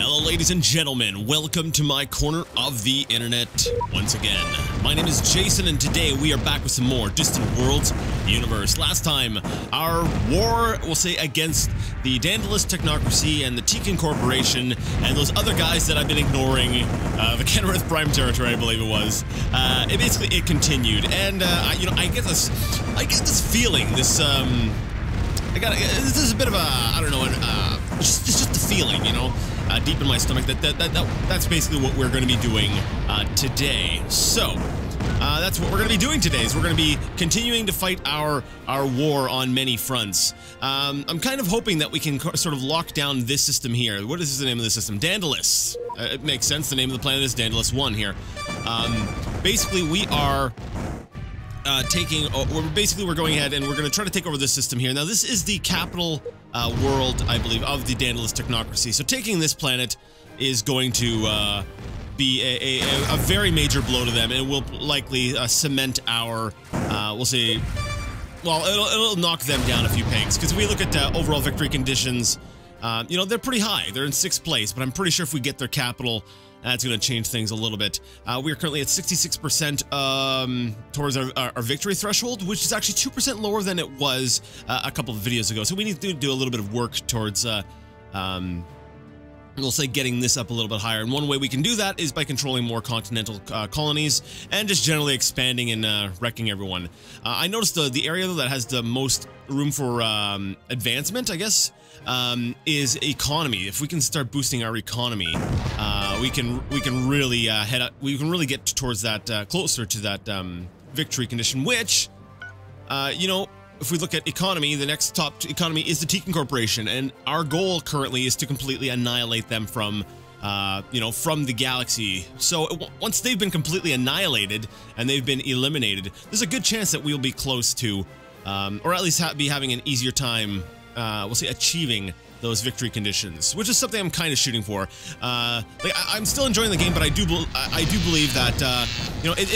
Hello ladies and gentlemen, welcome to my corner of the internet once again. My name is Jason and today we are back with some more Distant Worlds Universe. Last time, our war, we'll say, against the Dandalus Technocracy and the Tekin Corporation and those other guys that I've been ignoring, the Kenrith Prime Territory, I believe it was. It continued, and I get this feeling, this is a bit of a, I don't know, just a feeling, you know, deep in my stomach that's basically what we're going to be doing today. So that's what we're going to be doing today. Is we're going to be continuing to fight our war on many fronts. I'm kind of hoping that we can sort of lock down this system here. What is the name of the system? Dandalus. It makes sense. The name of the planet is Dandalus 1 here. Basically, we are we're going ahead and we're going to try to take over this system here. Now, this is the capital world, I believe, of the Dandalus Technocracy. So taking this planet is going to be a very major blow to them, and will likely cement our, we'll say, well, it'll knock them down a few pegs. Because if we look at overall victory conditions, you know, they're pretty high. They're in 6th place, but I'm pretty sure if we get their capital, that's going to change things a little bit. We are currently at 66% towards our victory threshold, which is actually 2% lower than it was a couple of videos ago. So we need to do a little bit of work towards, we'll say, getting this up a little bit higher. And one way we can do that is by controlling more continental colonies and just generally expanding and wrecking everyone. I noticed the area though that has the most room for advancement, I guess, is economy. If we can start boosting our economy, we can really we can really get towards that closer to that victory condition. Which, you know, if we look at economy, the next top economy is the Tekin Corporation, and our goal currently is to completely annihilate them from, you know, from the galaxy. So once they've been completely annihilated and they've been eliminated, there's a good chance that we'll be close to, or at least be having an easier time, we'll say, achieving those victory conditions, which is something I'm kind of shooting for. Like I'm still enjoying the game, but I do believe that you know, it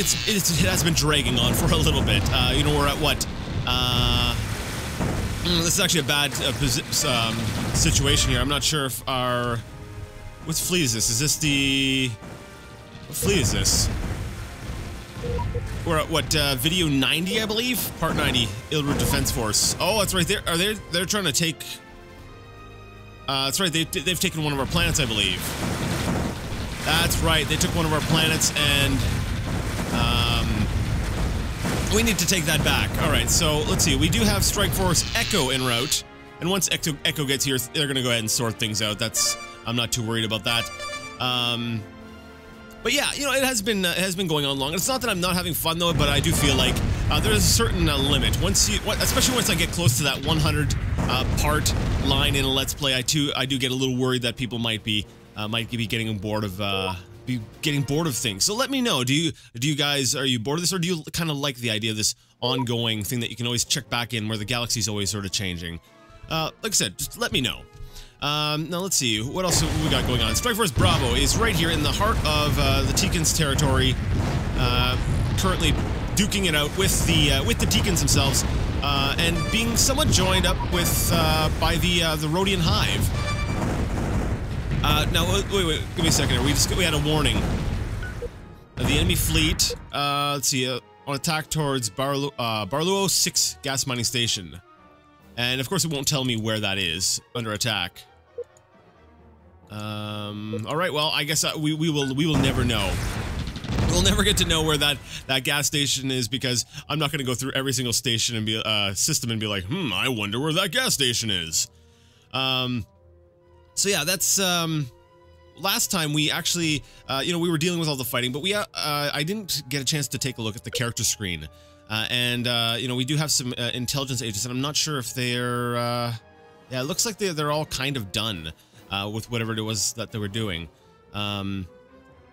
has been dragging on for a little bit. You know, we're at what? This is actually a bad situation here. I'm not sure if our... What fleet is this? Is this the... What fleet is this? We're at what, video 90, I believe? Part 90, Ilru Defense Force. Oh, that's right. They're trying to take... that's right. They've taken one of our planets, I believe. That's right. They took one of our planets, and we need to take that back. All right. So let's see. We do have Strike Force Echo en route, and once Echo gets here, they're going to go ahead and sort things out. I'm not too worried about that. But yeah, you know, it has been going on long. It's not that I'm not having fun though, but I do feel like there's a certain limit. Especially once I get close to that 100 part line in a Let's Play, I do get a little worried that people might be getting bored of things. So let me know. Do you guys, are you bored of this, or do you kind of like the idea of this ongoing thing that you can always check back in, where the galaxy's always sort of changing? Like I said, just let me know. Now let's see, what else have we got going on? Strike Force Bravo is right here in the heart of the Tekin's territory, currently duking it out with the Tekins themselves, and being somewhat joined up with by the Rhodian Hive. Now wait, give me a second here. We had a warning. The enemy fleet, let's see, on attack towards Barluo 6 gas mining station. And of course it won't tell me where that is under attack. All right, well, I guess we will never know. We'll never get to know where that gas station is, because I'm not going to go through every single station and be system and be like, I wonder where that gas station is. So yeah, that's last time we actually, you know, we were dealing with all the fighting, but I didn't get a chance to take a look at the character screen. And you know, we do have some intelligence agents, and I'm not sure if they're, yeah, it looks like they're all kind of done with whatever it was that they were doing.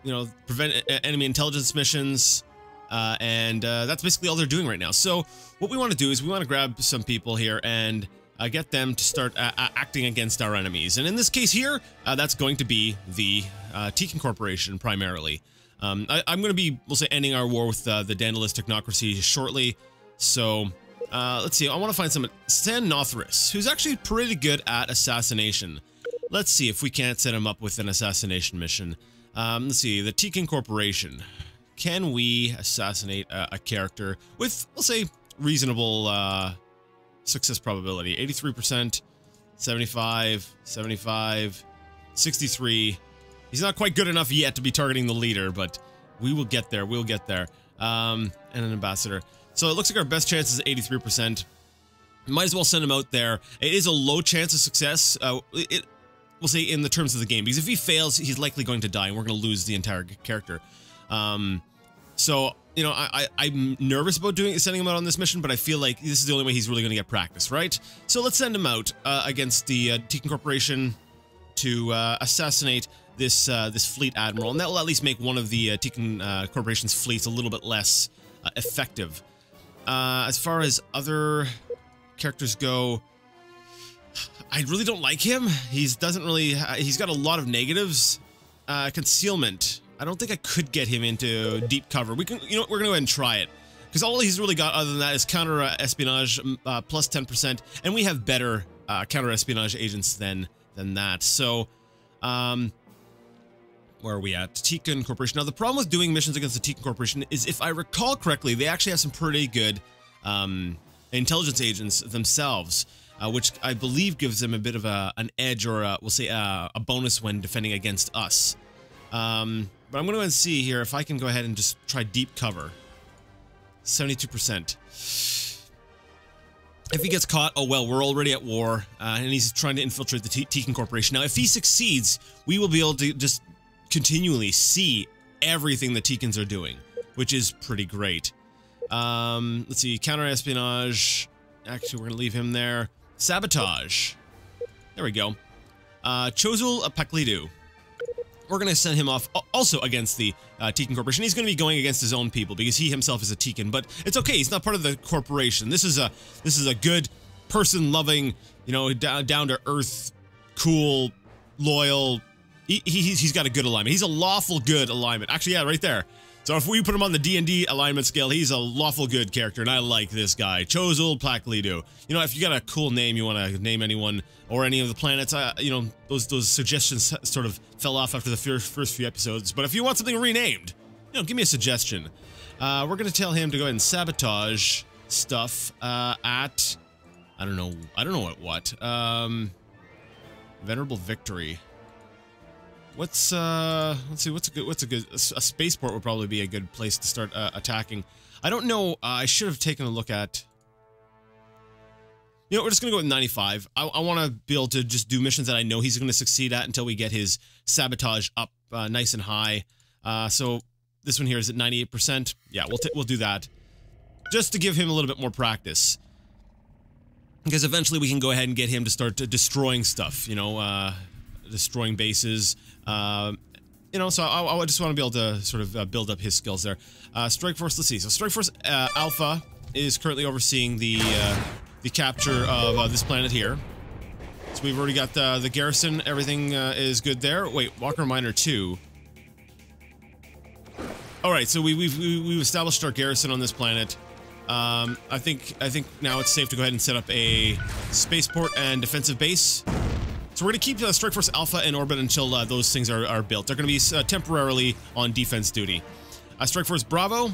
You know, prevent enemy intelligence missions, and that's basically all they're doing right now. So what we want to do is we want to grab some people here and get them to start acting against our enemies. And in this case here, that's going to be the Tekin Corporation primarily. I'm going to be, we'll say, ending our war with the Dandalus Technocracy shortly. So let's see. I want to find some San Nothris, who's actually pretty good at assassination. Let's see if we can't set him up with an assassination mission. Let's see, the Tekken Corporation. Can we assassinate a character with, we'll say, reasonable success probability? 83%, 75, 75, 63. He's not quite good enough yet to be targeting the leader, but we will get there. We'll get there. And an ambassador. So it looks like our best chance is 83%. Might as well send him out there. It is a low chance of success. We'll say in the terms of the game, because if he fails, he's likely going to die, and we're going to lose the entire character. So, you know, I'm nervous about sending him out on this mission, but I feel like this is the only way he's really going to get practice, right? So let's send him out against the Tekken Corporation to assassinate this fleet admiral, and that will at least make one of the Tekken Corporation's fleets a little bit less effective. As far as other characters go, I really don't like him. He's got a lot of negatives. Concealment. I don't think I could get him into deep cover. We're gonna go ahead and try it, because all he's really got other than that is counter espionage plus 10%, and we have better counter espionage agents than that. So, where are we at? Tekken Corporation. Now, the problem with doing missions against the Tekken Corporation is, if I recall correctly, they actually have some pretty good intelligence agents themselves, which I believe gives them a bit of an edge, or we'll say a bonus when defending against us. But I'm going to go and see here if I can go ahead and just try deep cover. 72%. If he gets caught, oh well, we're already at war, and he's trying to infiltrate the Tekken Corporation. Now, if he succeeds, we will be able to just continually see everything the Tekkens are doing, which is pretty great. Let's see, counter-espionage. Actually, we're going to leave him there. Sabotage. There we go. Chozul Paklidu. We're going to send him off also against the Tekken Corporation. He's going to be going against his own people because he himself is a Tekken, but it's okay. He's not part of the corporation. This is a good person-loving, you know, down-to-earth, cool, loyal. He's got a good alignment. He's a lawful good alignment. Actually, yeah, right there. So if we put him on the D&D alignment scale, he's a lawful good character, and I like this guy. Chozul Paklidu. You know, if you got a cool name, you want to name anyone or any of the planets, you know, those suggestions sort of fell off after the first few episodes. But if you want something renamed, you know, give me a suggestion. We're going to tell him to go ahead and sabotage stuff at, I don't know what. Venerable Victory. Let's see, a spaceport would probably be a good place to start attacking. I don't know, I should have taken a look at, you know, we're just gonna go with 95. I want to be able to just do missions that I know he's gonna succeed at until we get his sabotage up nice and high. So this one here is at 98%. Yeah, we'll do that, just to give him a little bit more practice, because eventually we can go ahead and get him to start destroying stuff, you know, destroying bases. You know, so I just want to be able to sort of build up his skills there. Strike Force, let's see. So Strike Force Alpha is currently overseeing the capture of this planet here. So we've already got the garrison. Everything is good there. Wait, Walker Miner 2. All right, so we've established our garrison on this planet. I think now it's safe to go ahead and set up a spaceport and defensive base. So we're going to keep Strike Force Alpha in orbit until those things are built. They're going to be temporarily on defense duty. Strike Force Bravo,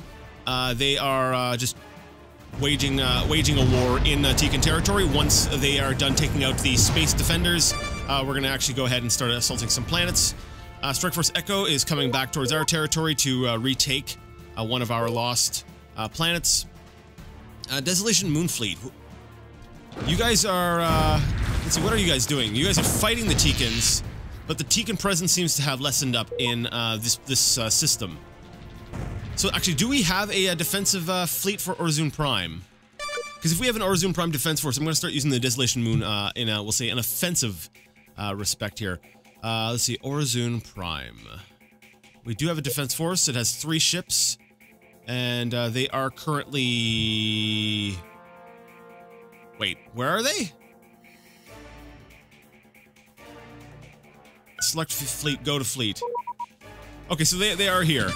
they are just waging a war in Tekken territory. Once they are done taking out the space defenders, we're going to actually go ahead and start assaulting some planets. Strike Force Echo is coming back towards our territory to retake one of our lost planets. Desolation Moonfleet. You guys are, let's see, what are you guys doing? You guys are fighting the Tekkens, but the Tekken presence seems to have lessened up in this system. So actually, do we have a defensive fleet for Orzun Prime? Because if we have an Orzun Prime defense force, I'm going to start using the Desolation Moon in we'll say, an offensive respect here. Let's see, Orzun Prime. We do have a defense force. It has 3 ships, and they are currently... Wait, where are they? Select fleet, go to fleet. Okay, so they are here.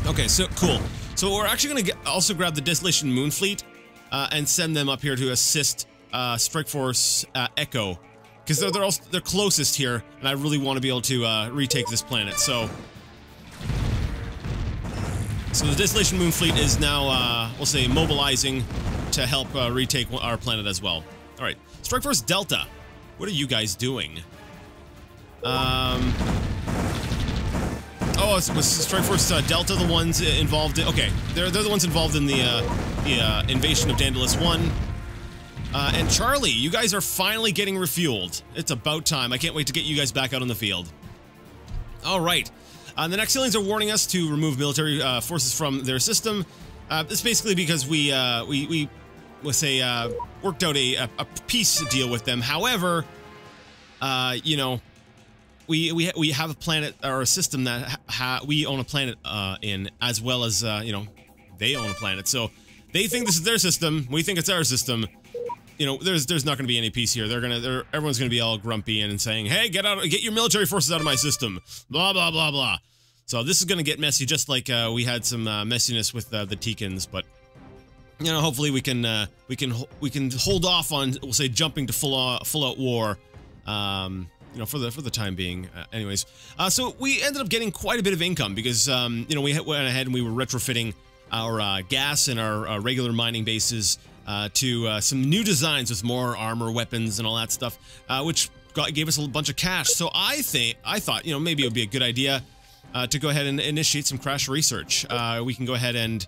Okay, so cool. So we're actually going to also grab the Desolation Moon Fleet and send them up here to assist Strike Force Echo because they're closest here, and I really want to be able to retake this planet. So the Distillation Moon Fleet is now, we'll say, mobilizing to help retake our planet as well. All right, Strike Force Delta, what are you guys doing? Oh, was Strike Force Delta the ones involved in... Okay, they're the ones involved in the invasion of Daedalus 1. And Charlie, you guys are finally getting refueled. It's about time. I can't wait to get you guys back out on the field. All right. The Nexians are warning us to remove military forces from their system. It's basically because we let's say, worked out a peace deal with them. However, you know, we have a planet or a system that we own a planet in, as well as you know, they own a planet. So they think this is their system. We think it's our system. You know, there's not going to be any peace here. Everyone's going to be all grumpy and saying, "Hey, get your military forces out of my system." Blah blah blah blah. So this is going to get messy, just like we had some messiness with the Teekans. But you know, hopefully we can hold off on, we'll say, jumping to full out war. You know, for the time being. Anyways, so we ended up getting quite a bit of income because you know, we went ahead and we were retrofitting our gas and our regular mining bases to some new designs with more armor, weapons, and all that stuff, which gave us a bunch of cash. So I thought, you know, maybe it would be a good idea to go ahead and initiate some crash research. We can go ahead and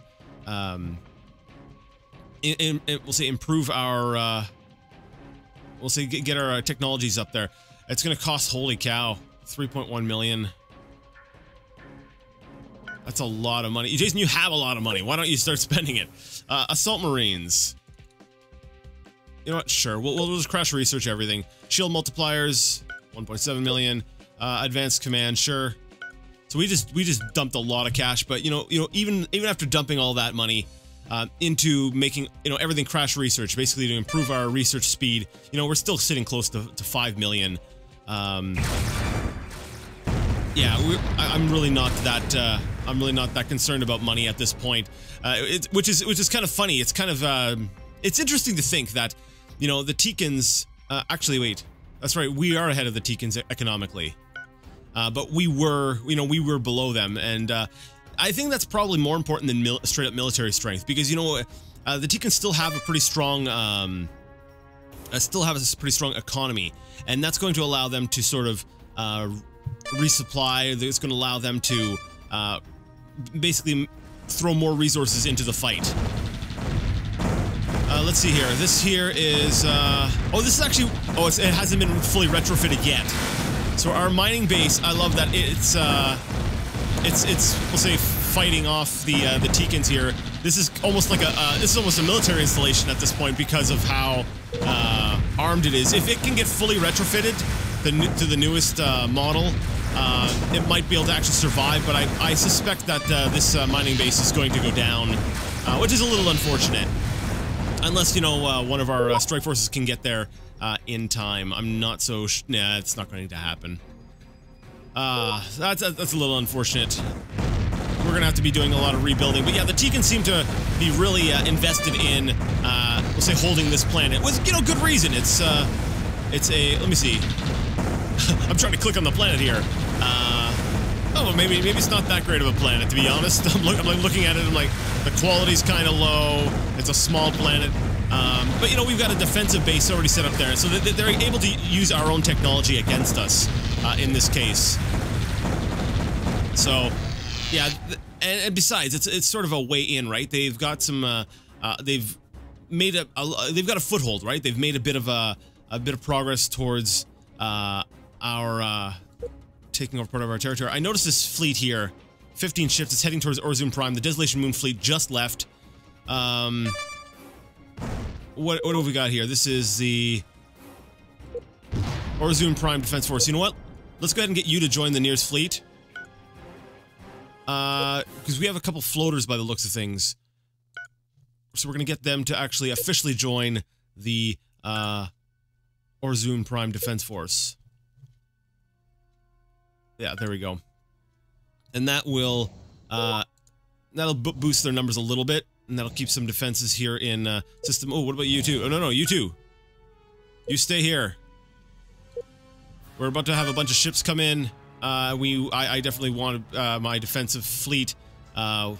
we'll say improve our we'll say get our technologies up there. It's gonna cost, holy cow, 3.1 million. That's a lot of money. Jason, you have a lot of money. Why don't you start spending it? Assault Marines. You know what? Sure. We'll just crash research everything. Shield multipliers, 1.7 million. Advanced command, sure. So we just dumped a lot of cash, but you know, even after dumping all that money into making, you know, everything crash research, basically to improve our research speed, you know, we're still sitting close to 5 million. Yeah, I'm really not that concerned about money at this point. Which is kind of funny. It's kind of it's interesting to think that, you know, the Teekans actually, wait, that's right, we are ahead of the Teekans economically, but we were below them, and I think that's probably more important than straight up military strength, because, you know, the Teekans still have a pretty strong economy, and that's going to allow them to sort of resupply. It's going to allow them to basically throw more resources into the fight. Let's see here. This here is oh, this is actually, oh, it hasn't been fully retrofitted yet. So our mining base, I love that it's we'll say fighting off the Teekans here. This is almost like a military installation at this point because of how armed it is. If it can get fully retrofitted to the newest model, it might be able to actually survive, but I suspect that this mining base is going to go down, which is a little unfortunate. Unless, you know, one of our strike forces can get there in time. I'm not so nah, it's not going to happen. That's a little unfortunate. We're gonna have to be doing a lot of rebuilding, but yeah, the Teekans seem to be really invested in, we'll say, holding this planet with, you know, good reason. It's a, let me see. I'm trying to click on the planet here. Oh, maybe it's not that great of a planet, to be honest. I'm looking at it, I'm like, the quality's kind of low. It's a small planet. But, you know, we've got a defensive base already set up there, so they're able to use our own technology against us in this case. So, yeah, and besides, it's sort of a way in, right? They've got some, they've got a foothold, right? They've made a bit of progress towards our taking over part of our territory. I noticed this fleet here, 15 ships. It's heading towards Orzum Prime. The Desolation Moon fleet just left. What have we got here? This is the Orzum Prime Defense Force. You know what? Let's go ahead and get you to join the nearest fleet. Because we have a couple floaters by the looks of things. So we're going to get them to actually officially join the Orzum Prime Defense Force. Yeah, there we go. And that will, that'll boost their numbers a little bit, and that'll keep some defenses here in system. Oh, what about you two? Oh, no, you two. You stay here. We're about to have a bunch of ships come in. I definitely want my defensive fleet. Well,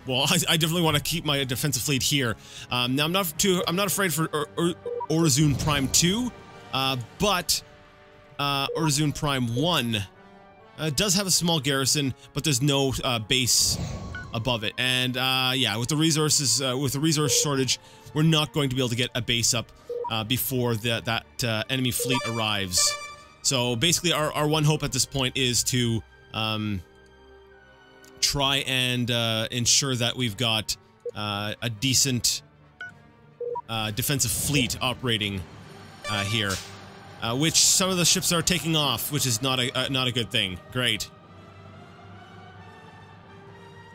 I definitely want to keep my defensive fleet here. Now I'm not afraid for Orzun Prime 2, but Orzun Prime 1 does have a small garrison, but there's no base above it. And yeah, with the resources, with the resource shortage, we're not going to be able to get a base up before that enemy fleet arrives. So basically, our one hope at this point is to try and ensure that we've got a decent defensive fleet operating here, which some of the ships are taking off, which is not a good thing. Great.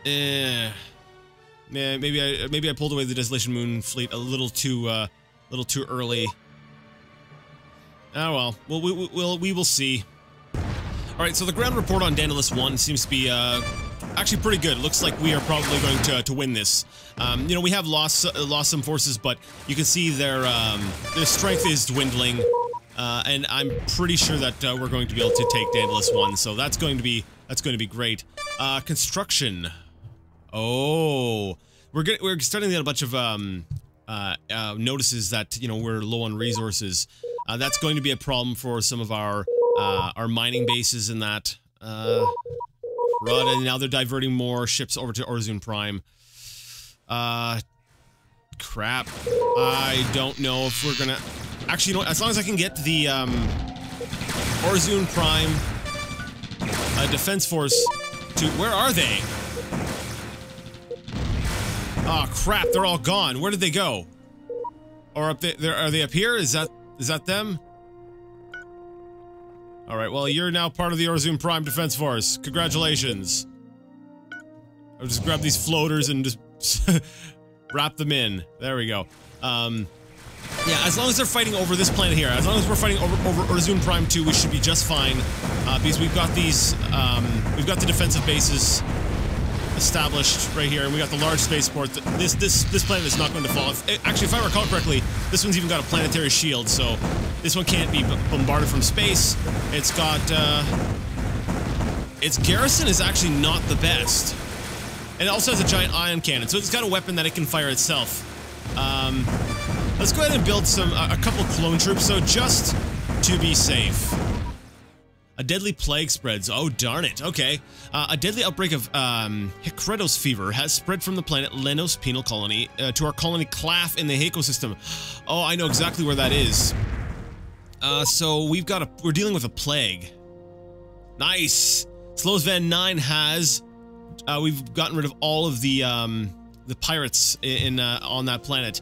Maybe I pulled away the Desolation Moon fleet a little too early. Oh well, we will see. All right, so the ground report on Daedalus 1 seems to be actually pretty good. It looks like we are probably going to win this. You know, we have lost some forces, but you can see their strength is dwindling, and I'm pretty sure that we're going to be able to take Daedalus 1. So that's going to be great. Construction. Oh, we're starting to get a bunch of notices that, you know, we're low on resources. That's going to be a problem for some of our mining bases and that. And now they're diverting more ships over to Orzun Prime. Crap. I don't know if we're gonna... Actually, you know what? As long as I can get the Orzun Prime defense force to... Where are they? Oh crap, they're all gone. Where did they go? Or up there, are they up here? Is that them? Alright, well, you're now part of the Orzun Prime Defense Force. Congratulations. I'll just grab these floaters and just wrap them in. There we go. Yeah, as long as they're fighting over this planet here, as long as we're fighting over Orzun Prime 2, we should be just fine. Because we've got these, we've got the defensive bases established right here, and we got the large spaceport. This planet is not going to fall. Actually, if I recall correctly, this one's even got a planetary shield, so this one can't be bombarded from space. It's got its garrison is actually not the best, and it also has a giant ion cannon, so it's got a weapon that it can fire itself. Let's go ahead and build a couple clone troops, so just to be safe. A deadly plague spreads. Oh, darn it. Okay. A deadly outbreak of Hecretos fever has spread from the planet Lenos Penal Colony to our colony Claff in the Heiko system. Oh, I know exactly where that is. So we're dealing with a plague. Nice. Slowsvan 9 has... we've gotten rid of all of the pirates on that planet.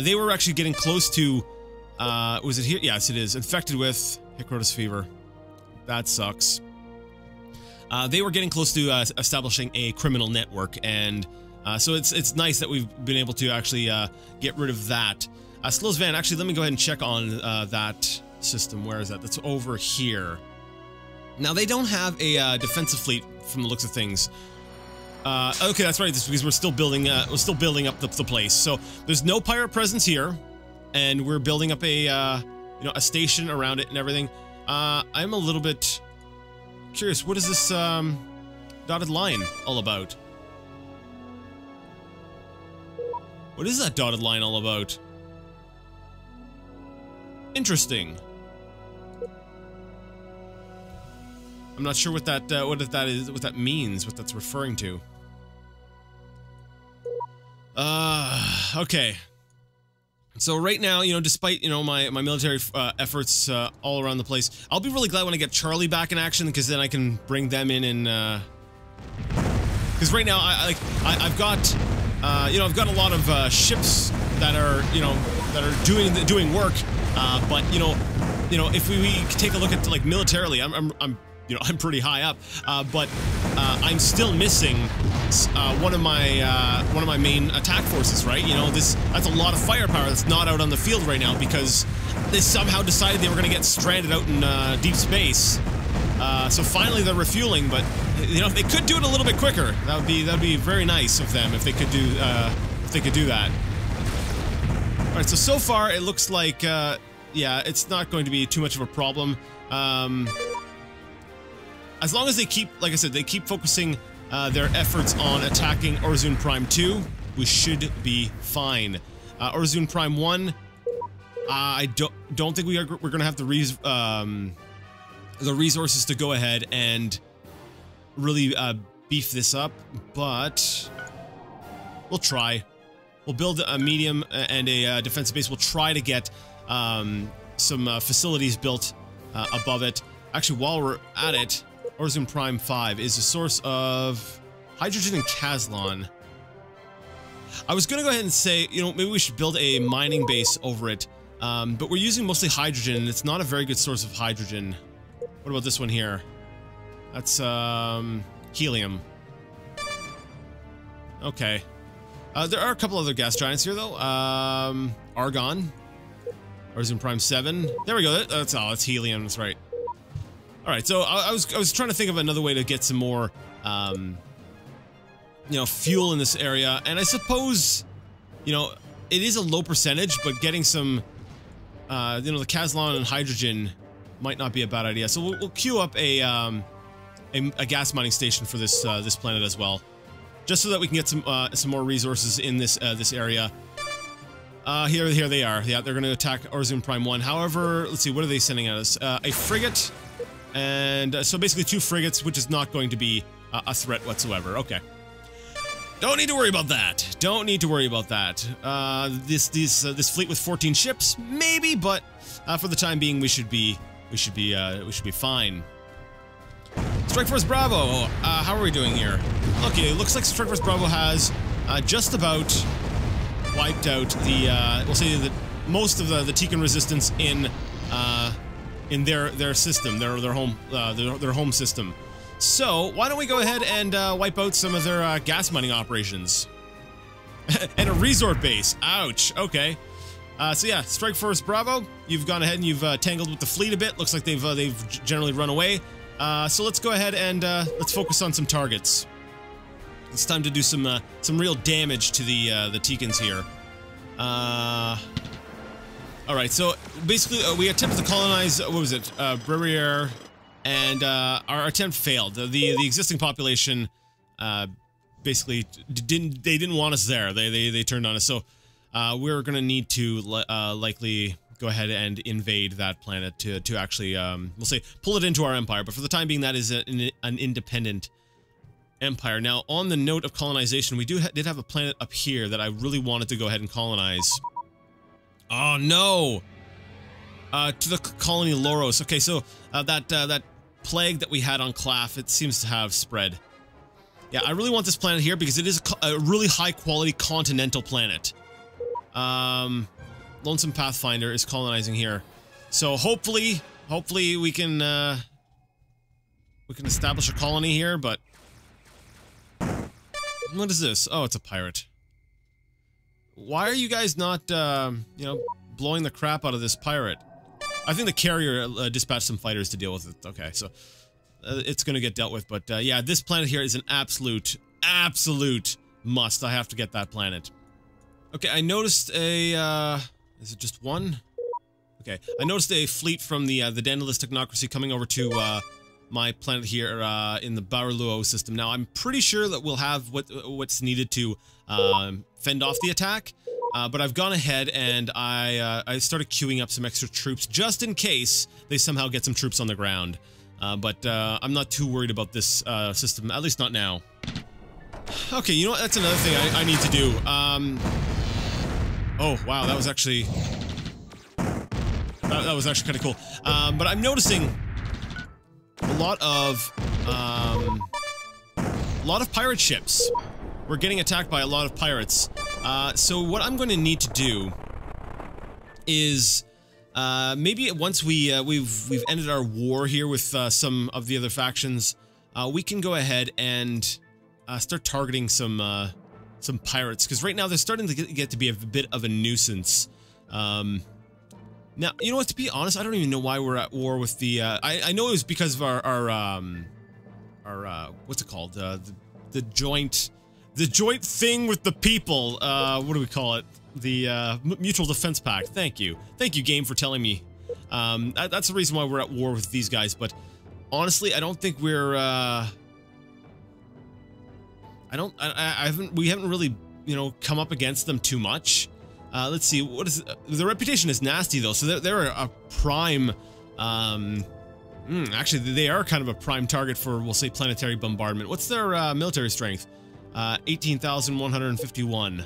They were actually getting close to... was it here? Yes, it is. Infected with Hecretos fever. That sucks. They were getting close to establishing a criminal network, and so it's nice that we've been able to actually get rid of that. Slowsvan, actually, let me go ahead and check on that system. Where is that? That's over here. Now, they don't have a defensive fleet from the looks of things. Okay, that's right. It's because we're still building up the place. So there's no pirate presence here, and we're building up a you know, a station around it and everything. I'm a little bit curious. What is this, dotted line all about? What is that dotted line all about? Interesting. I'm not sure what that is, what that means, what that's referring to. Okay. So right now, you know, despite, you know, my military efforts all around the place, I'll be really glad when I get Charlie back in action, because then I can bring them in and because right now I've got you know, I've got a lot of ships that are, you know, that are doing work, but you know if we take a look at, like, militarily, I'm you know, I'm pretty high up, but I'm still missing one of my main attack forces, right? You know, that's a lot of firepower that's not out on the field right now, because they somehow decided they were going to get stranded out in deep space. So finally they're refueling, but you know, if they could do it a little bit quicker, that'd be very nice of them if they could do that. All right, so far it looks like yeah, it's not going to be too much of a problem. As long as they keep, like I said, they keep focusing their efforts on attacking Orzun Prime 2, we should be fine. Orzun Prime 1, I don't think we're gonna have the resources to go ahead and really beef this up, but we'll try. We'll build a medium and a defensive base. We'll try to get some facilities built above it. Actually, while we're at it, Orzun Prime 5 is a source of hydrogen and Kazlon. I was going to go ahead and say, you know, maybe we should build a mining base over it, but we're using mostly hydrogen, and it's not a very good source of hydrogen. What about this one here? That's helium. Okay. There are a couple other gas giants here, though. Argon. Orzun Prime 7. There we go. That's helium. That's right. All right. So I was trying to think of another way to get some more, you know, fuel in this area. And I suppose, you know, it is a low percentage, but getting some, you know, the Kazlon and hydrogen might not be a bad idea. So we'll queue up a gas mining station for this this planet as well, just so that we can get some more resources in this this area. Here they are. Yeah, they're going to attack Orzun Prime 1. However, let's see, what are they sending at us? A frigate, and so basically 2 frigates, which is not going to be a threat whatsoever. Okay. Don't need to worry about that. Don't need to worry about that. This fleet with 14 ships, maybe, but for the time being, we should be fine. Strike Force Bravo. How are we doing here? Okay, it looks like Strike Force Bravo has just about wiped out the we'll say that most of the Tikan resistance in their system, their home system. So why don't we go ahead and wipe out some of their gas mining operations and a resort base? Ouch. Okay. So yeah, Strike Force Bravo, you've gone ahead and you've tangled with the fleet a bit. Looks like they've generally run away. So let's go ahead and let's focus on some targets. It's time to do some real damage to the Tikans here. All right, so basically we attempted to colonize. What was it? Brerier, and our attempt failed. The existing population basically didn't want us there. They turned on us. So we're gonna need to likely go ahead and invade that planet to actually we'll say pull it into our empire. But for the time being, that is an independent empire. Now, on the note of colonization, we did have a planet up here that I really wanted to go ahead and colonize. Oh no! To the colony Loros. Okay, so that plague that we had on Claff, it seems to have spread. Yeah, I really want this planet here because it is a really high quality continental planet. Lonesome Pathfinder is colonizing here, so hopefully we can establish a colony here. But what is this? Oh, it's a pirate. Why are you guys not, you know, blowing the crap out of this pirate? I think the carrier dispatched some fighters to deal with it. Okay, so it's gonna get dealt with. But yeah, this planet here is an absolute must. I have to get that planet. Okay, I noticed a, is it just one? Okay, I noticed a fleet from the Daedalus Technocracy coming over to, my planet here, in the Baraluo system. Now, I'm pretty sure that we'll have what's needed to, fend off the attack, but I've gone ahead and I started queuing up some extra troops just in case they somehow get some troops on the ground. But I'm not too worried about this, system, at least not now. Okay, you know what? That's another thing I need to do. Oh, wow, that was actually... That was actually kind of cool. But I'm noticing a lot of pirate ships. We're getting attacked by a lot of pirates. So what I'm going to need to do is maybe once we've ended our war here with some of the other factions, we can go ahead and start targeting some pirates, because right now they're starting to get to be a bit of a nuisance. Now, you know what, to be honest, I don't even know why we're at war with the, I know it was because of our what's it called? The joint thing with the people, what do we call it? The, Mutual Defense Pact. Thank you. Thank you, game, for telling me. That's the reason why we're at war with these guys, but honestly, I don't think we're, we haven't really, you know, come up against them too much. Let's see, what is the reputation is nasty though, so they're a prime, actually they are kind of a prime target for, we'll say, planetary bombardment. What's their military strength? 18,151.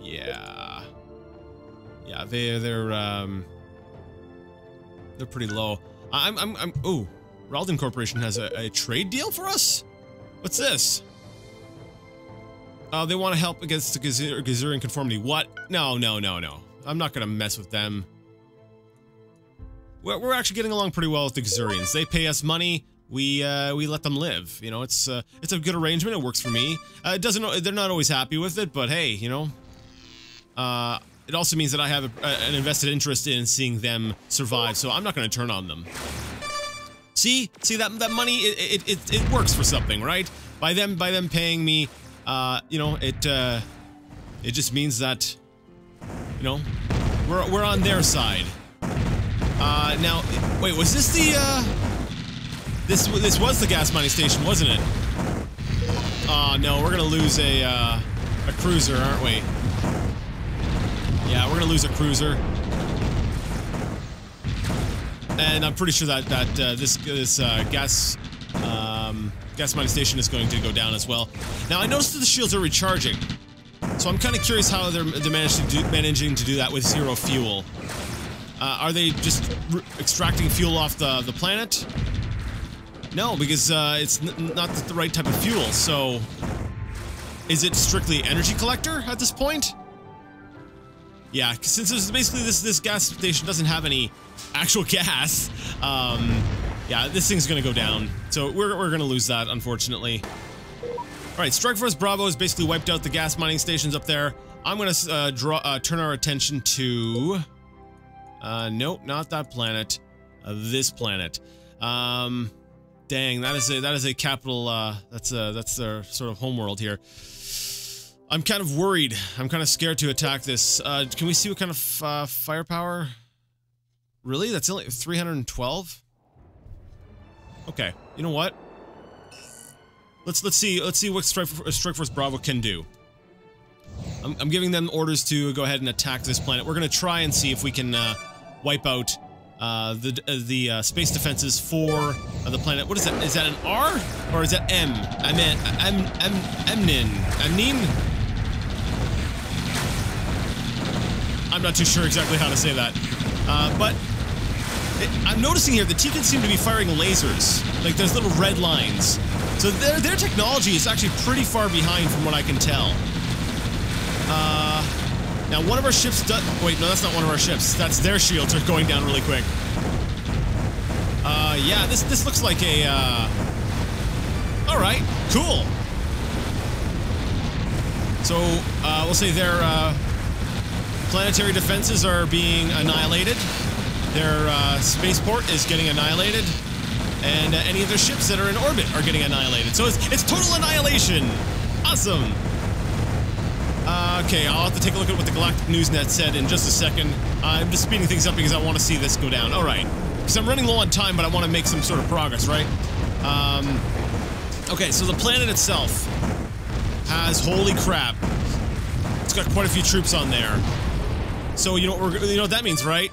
Yeah, they're pretty low. Oh, Ralden Corporation has a trade deal for us? What's this? They want to help against the Gazurian conformity. What? No. I'm not gonna mess with them. We're actually getting along pretty well with the Gazurians. They pay us money. We let them live. You know, it's a good arrangement. It works for me. They're not always happy with it, but hey, you know, it also means that I have an invested interest in seeing them survive. So I'm not gonna turn on them. See that money? It works for something, right? By them paying me. You know, it just means that, you know, we're on their side. Now, wait, was this the, this was the gas mining station, wasn't it? No, we're gonna lose a cruiser, aren't we? Yeah, we're gonna lose a cruiser. And I'm pretty sure that this gas mining station is going to go down as well. Now, I noticed that the shields are recharging, so I'm kind of curious how they're managing to do that with zero fuel. Are they just extracting fuel off the planet? No, because it's not the right type of fuel. So, is it strictly energy collector at this point? Yeah, since there's basically this gas station doesn't have any actual gas. Yeah, this thing's gonna go down. So we're gonna lose that, unfortunately. Alright, Strike Force Bravo has basically wiped out the gas mining stations up there. I'm gonna turn our attention to... nope, not that planet. This planet. Dang, that is a capital, that's their sort of homeworld here. I'm kind of worried. I'm kind of scared to attack this. Can we see what kind of firepower? Really? That's only 312? Okay, you know what? Let's see what Strike Force Bravo can do. I'm giving them orders to go ahead and attack this planet. We're gonna try and see if we can wipe out the space defenses for the planet. What is that? Is that an R or is that M? Amnin. I'm not too sure exactly how to say that, but. I'm noticing here the Tikans seem to be firing lasers. Like, there's little red lines. So their technology is actually pretty far behind from what I can tell. Now one of our ships does... Wait, no, that's not one of our ships. That's their shields are going down really quick. Yeah, this looks like a, Alright, cool. So, we'll say their, planetary defenses are being annihilated. Their spaceport is getting annihilated, and any of their ships that are in orbit are getting annihilated. So it's total annihilation. Awesome. Okay, I'll have to take a look at what the Galactic Newsnet said in just a second. I'm just speeding things up because I want to see this go down. All right, because I'm running low on time, but I want to make some sort of progress, right? Okay, so the planet itself has, holy crap, it's got quite a few troops on there. So you know what that means, right?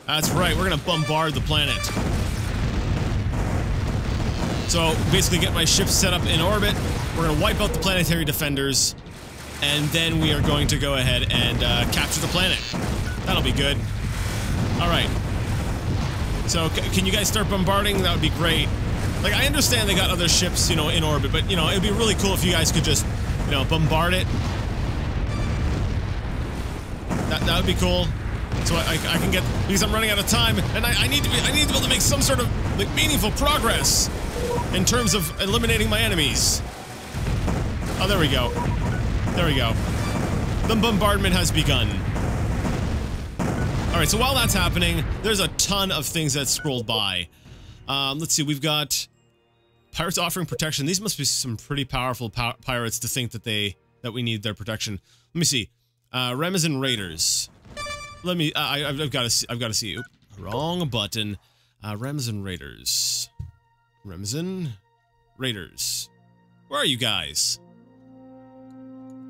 That's right, we're gonna bombard the planet. So, basically get my ships set up in orbit, we're gonna wipe out the planetary defenders, and then we are going to go ahead and capture the planet. That'll be good. Alright. So, can you guys start bombarding? That would be great. Like, I understand they got other ships, you know, in orbit, but, you know, it'd be really cool if you guys could just, you know, bombard it. That would be cool. So I can get, because I'm running out of time, and I need to be able to make some sort of like meaningful progress in terms of eliminating my enemies. Oh, there we go. There we go. The bombardment has begun. All right, so while that's happening, there's a ton of things that scrolled by. Let's see, we've got pirates offering protection. These must be some pretty powerful pirates to think that we need their protection. Let me see. Remazin Raiders. Let me. I've got to see. Wrong button. Remsen Raiders. Remsen Raiders. Where are you guys?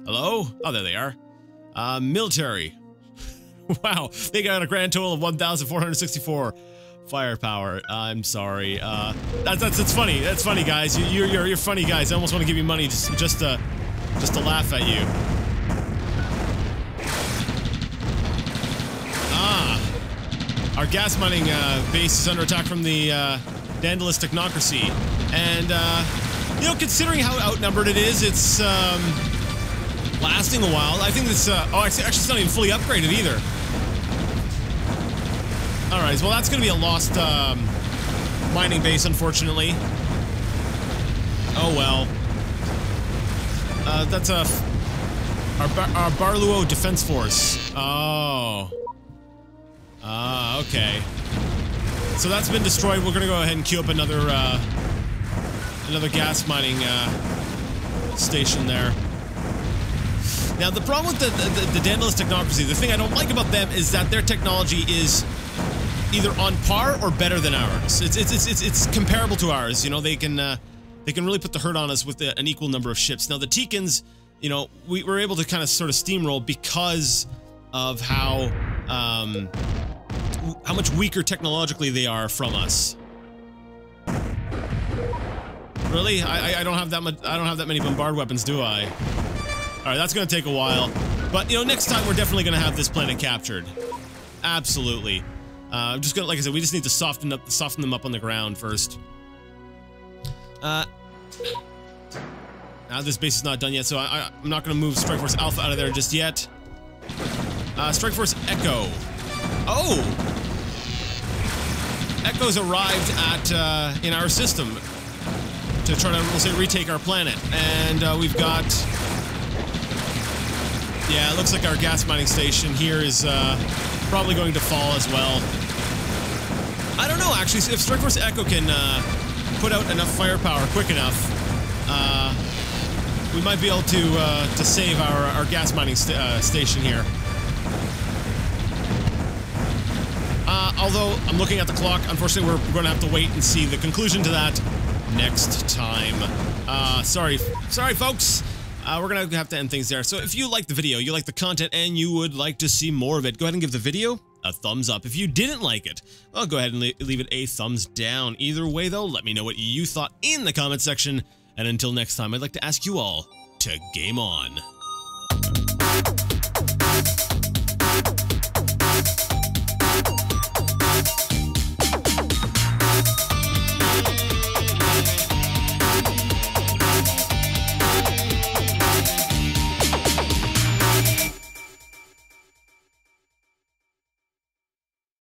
Hello? Oh, there they are. Military. Wow, they got a grand total of 1,464 firepower. I'm sorry. That's funny. That's funny, guys. You're funny guys. I almost want to give you money just to laugh at you. Our gas mining base is under attack from the Dandalist Technocracy, and you know, considering how outnumbered it is, it's lasting a while. I think this. Oh, actually, it's not even fully upgraded either. All right, well, that's going to be a lost mining base, unfortunately. Oh well. That's our Barluo Defense Force. Oh. Okay. So that's been destroyed. We're gonna go ahead and queue up another gas mining station there. Now the problem with the Dandalist Technocracy, the thing I don't like about them is that their technology is either on par or better than ours. It's comparable to ours. You know, they can really put the hurt on us with an equal number of ships. Now the Teekans, you know, we were able to kind of sort of steamroll because of how much weaker technologically they are from us. Really? I don't have that much. I don't have that many bombard weapons, do I? All right, that's gonna take a while, but you know, next time we're definitely gonna have this planet captured. Absolutely. I'm just gonna, like I said, we just need to soften them up on the ground first. Now this base is not done yet, so I'm not gonna move Strike Force Alpha out of there just yet. Strike Force Echo. Oh! Echo's arrived at, in our system to try to, we'll say, retake our planet. And, we've got... Yeah, it looks like our gas mining station here is, probably going to fall as well. I don't know, actually, if Strike Force Echo can, put out enough firepower quick enough, we might be able to save our gas mining station here. Although, I'm looking at the clock, unfortunately we're going to have to wait and see the conclusion to that next time. Sorry folks! We're going to have to end things there. So if you liked the video, you liked the content, and you would like to see more of it, go ahead and give the video a thumbs up. If you didn't like it, well, go ahead and leave it a thumbs down. Either way, though, let me know what you thought in the comment section. And until next time, I'd like to ask you all to game on.